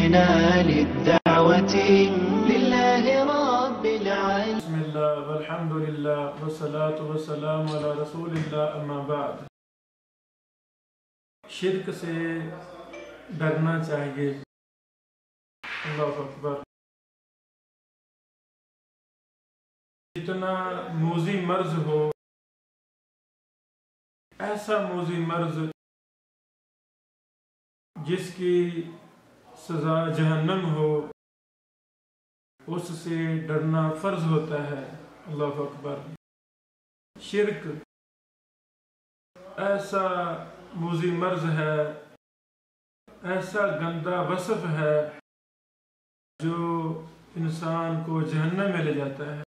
قمنا للدعوة لله رب العالمين. بسم الله والحمد لله والصلاة والسلام على رسول الله اما بعد. شرک سے ڈرنا چاہیے. اللہ اکبر. جتنا موذی مرض ہو، ایسا موذی مرض جس کی سزا جہنم ہو، اس سے ڈرنا فرض ہوتا ہے. اللہ اکبر. شرک ایسا موذی مرض ہے، ایسا گندا وصف ہے جو انسان کو جہنم میں لے جاتا ہے.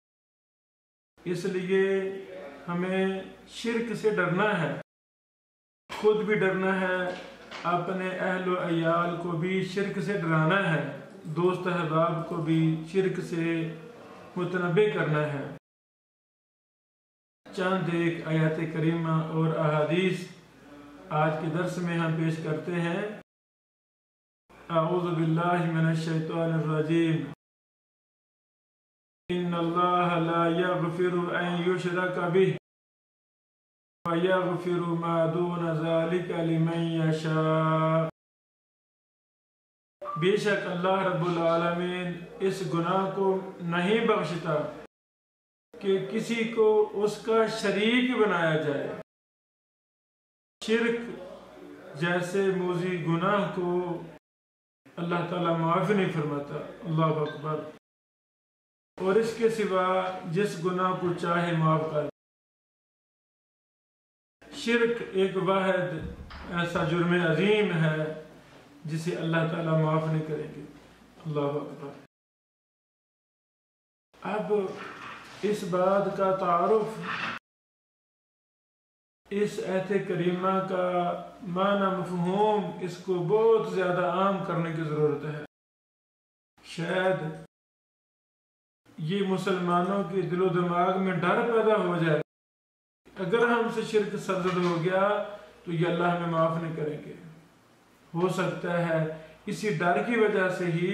اس لیے ہمیں شرک سے ڈرنا ہے، خود بھی ڈرنا ہے، اپنے اہل و عیال کو بھی شرک سے ڈرانا ہے، دوست احباب کو بھی شرک سے متنبہ کرنا ہے. چند ایک آیات کریمہ اور احادیث آج کے درس میں ہم پیش کرتے ہیں. اعوذ باللہ من الشیطان الرجیم. ان اللہ لا یغفر ان یشرک بہ ویغفر ما دون ذلک لمن یشاء. بے شک اللہ رب العالمین اس گناہ کو نہیں بخشتا کہ کسی کو اس کا شریک بنایا جائے. شرک جیسے موذی گناہ کو اللہ تعالیٰ معاف نہیں فرماتا. اللہ اکبر. اور اس کے سوا جس گناہ کو چاہے معاف کر. شرک ایک واحد ایسا جرم عظیم ہے جسے اللہ تعالیٰ معاف نہیں کریں گے. اللہ اکبر. اب اس بات کا تعارف، اس آیت کریمہ کا معنی مفہوم، اس کو بہت زیادہ عام کرنے کی ضرورت ہے. شاید یہ مسلمانوں کے دل و دماغ میں ڈر پیدا ہو جائے، اگر ہم سے شرک سرزد ہو گیا تو یہ اللہ ہمیں معاف نہیں کریں گے. ہو سکتا ہے اسی ڈر کی وجہ سے ہی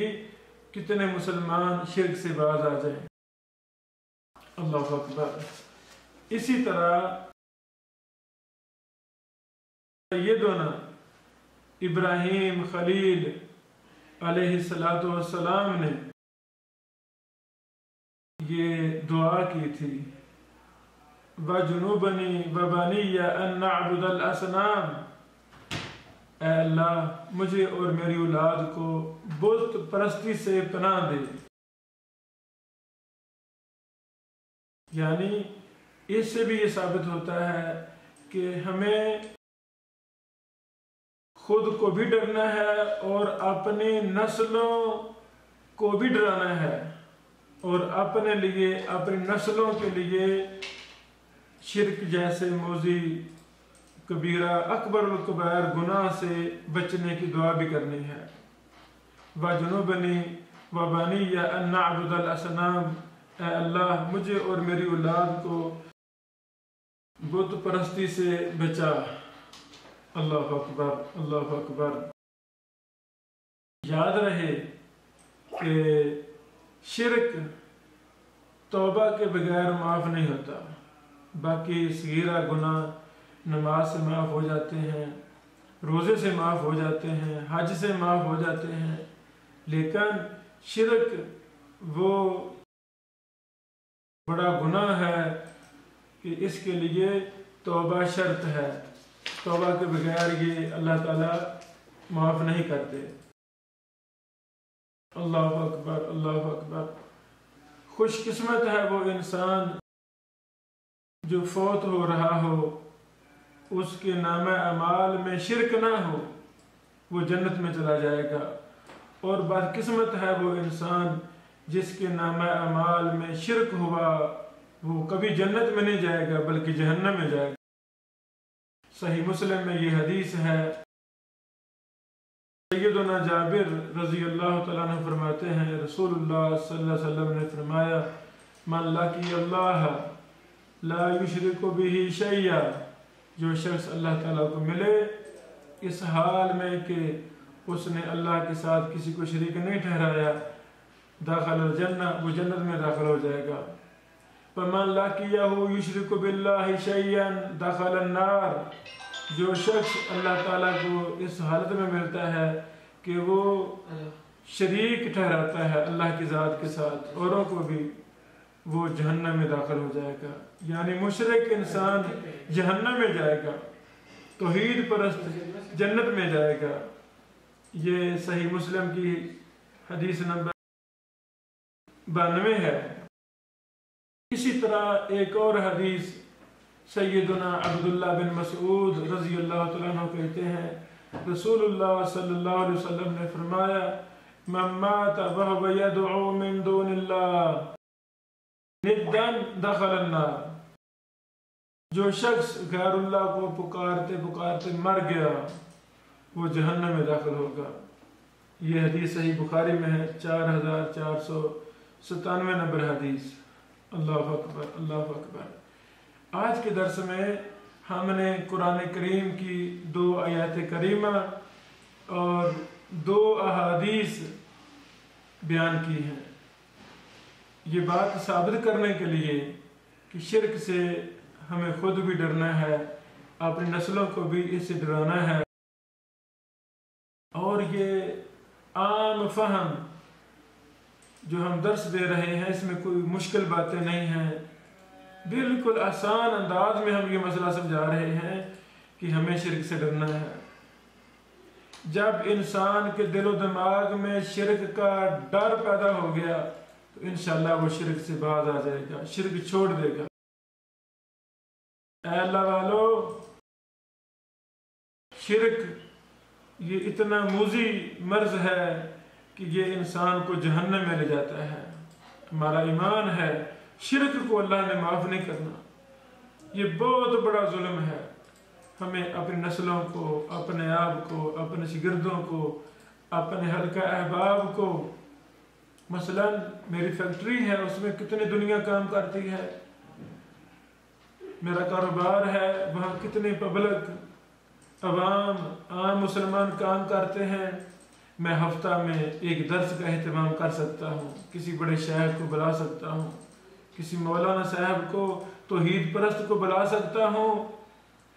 کتنے مسلمان شرک سے باز آ جائیں. اللہ اکبر. اسی طرح سیدنا ابراہیم خلیل علیہ السلام نے یہ دعا کی تھی، وَجُنُوبَنِي وَبَنِيَّ أَن نَعْبُدَ الْأَصْنَامَ. اے اللہ مجھے اور میری اولاد کو بت پرستی سے پناہ دے. یعنی اس سے بھی یہ ثابت ہوتا ہے کہ ہمیں خود کو بھی ڈرنا ہے اور اپنی نسلوں کو بھی ڈرانا ہے، اور اپنے لیے، اپنی نسلوں کے لیے شرک جیسے موذی کبیرہ اکبر الکبائر گناہ سے بچنے کی دعا بھی کرنی ہے. وَجُنُوبَنِي وَبَنِيَّ أَن نَعْبُدَ الْأَصْنَامَ. اے اللہ مجھے اور میری اولاد کو بت پرستی سے بچا. اللہ اکبر. اللہ اکبر. یاد رہے کہ شرک توبہ کے بغیر معاف نہیں ہوتا. باقی صغیرہ گناہ نماز سے معاف ہو جاتے ہیں، روزے سے معاف ہو جاتے ہیں، حج سے معاف ہو جاتے ہیں، لیکن شرک وہ بڑا گناہ ہے کہ اس کے لیے توبہ شرط ہے. توبہ کے بغیر یہ اللہ تعالیٰ معاف نہیں کرتے. اللہ اکبر. اللہ اکبر. خوش قسمت ہے وہ انسان جو فوت ہو رہا ہو، اس کے نامہ اعمال میں شرک نہ ہو، وہ جنت میں چلا جائے گا. اور بدقسمت ہے وہ انسان جس کے نامہ اعمال میں شرک ہوا، وہ کبھی جنت میں نہیں جائے گا بلکہ جہنم میں جائے گا. صحیح مسلم میں یہ حدیث ہے. سیدنا جابر رضی اللہ تعالیٰ عنہ فرماتے ہیں، رسول اللہ صلی اللہ علیہ وسلم نے فرمایا، من لقی اللہ لا یشرک بہ شیئا. جو شخص اللہ تعالیٰ کو ملے اس حال میں کہ اس نے اللہ کے ساتھ کسی کو شریک نہیں ٹھہرایا، داخل الجنہ، وہ جنت میں داخل ہو جائے گا۔ فَمَنْ لَقِيَهُ يُشْرِكُ بِاللَّهِ شَيْئًا دَخَلَ النَّارِ، جو شخص اللہ تعالیٰ کو اس حالت میں ملتا ہے کہ وہ شریک ٹھہراتا ہے اللہ کی ذات کے ساتھ اوروں کو بھی، وہ جہنم میں داخل ہو جائے گا۔ یعنی مشرک انسان جہنم میں جائے گا، توحید پرست جنت میں جائے گا۔ یہ صحیح مسلم کی حدیث نمبر 92 ہے۔ اسی طرح ایک اور حدیث سیدنا عبداللہ بن مسعود رضی اللہ تعالیٰ عنہ کہتے ہیں، رسول اللہ صلی اللہ علیہ وسلم نے فرمایا، من مات وهو يدعو من دون اللہ ندا دخل النار، جو شخص غیر اللہ کو پکارتے پکارتے مر گیا وہ جہنم میں داخل ہوگا۔ یہ حدیث صحیح بخاری میں ہے، 4497 نمبر حدیث۔ اللہ اکبر، اللہ اکبر۔ آج کے درس میں ہم نے قرآن کریم کی 2 آیات کریمہ اور 2 احادیث بیان کی ہیں، یہ بات ثابت کرنے کے لیے کہ شرک سے ہمیں خود بھی ڈرنا ہے، اپنی نسلوں کو بھی اس سے ڈرانا ہے، اور یہ عام فہم جو ہم درس دے رہے ہیں اس میں کوئی مشکل باتیں نہیں ہیں، بالکل آسان انداز میں ہم یہ مسئلہ سمجھا رہے ہیں کہ ہمیں شرک سے ڈرنا ہے۔ جب انسان کے دل و دماغ میں شرک کا ڈر پیدا ہو گیا تو انشاءاللہ وہ شرک سے باز آ جائے گا، شرک چھوڑ دے گا۔ اے اللہ والو، شرک یہ اتنا موذی مرض ہے کہ یہ انسان کو جہنم میں لے جاتا ہے۔ ہمارا ایمان ہے شرک کو اللہ نے معاف نہیں کرنا، یہ بہت بڑا ظلم ہے۔ ہمیں اپنی نسلوں کو، اپنے آپ کو، اپنے شاگردوں کو، اپنے حلقہ احباب کو، مثلا میری فیکٹری ہے، اس میں کتنی دنیا کام کرتی ہے، میرا کاروبار ہے، وہاں کتنے پبلک عوام عام مسلمان کام کرتے ہیں، میں ہفتہ میں ایک درس کا اہتمام کر سکتا ہوں، کسی بڑے شیخ کو بلا سکتا ہوں، کسی مولانا صاحب کو، توحید پرست کو بلا سکتا ہوں،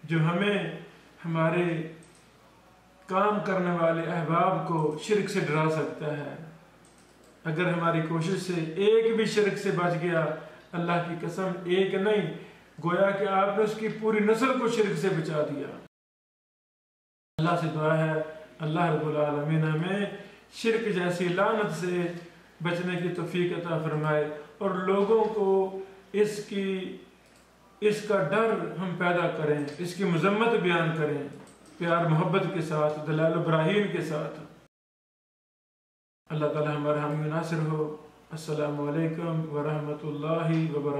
جو ہمیں ہمارے کام کرنے والے احباب کو شرک سے ڈرا سکتا ہے۔ اگر ہماری کوشش سے ایک بھی شرک سے بچ گیا، اللہ کی قسم ایک نہیں، گویا کہ آپ نے اس کی پوری نسل کو شرک سے بچا دیا۔ اللہ سے دعا ہے اللہ رب العالمین ہمیں شرک جیسی لعنت سے بچنے کی توفیق عطا فرمائے، اور لوگوں کو اس کا ڈر ہم پیدا کریں، اس کی مذمت بیان کریں، پیار محبت کے ساتھ، دلائل و براہین کے ساتھ۔ اللہ تعالی ہمارا حامی و ناصر ہو۔ السلام علیکم ورحمۃ اللہ وبرکاتہ۔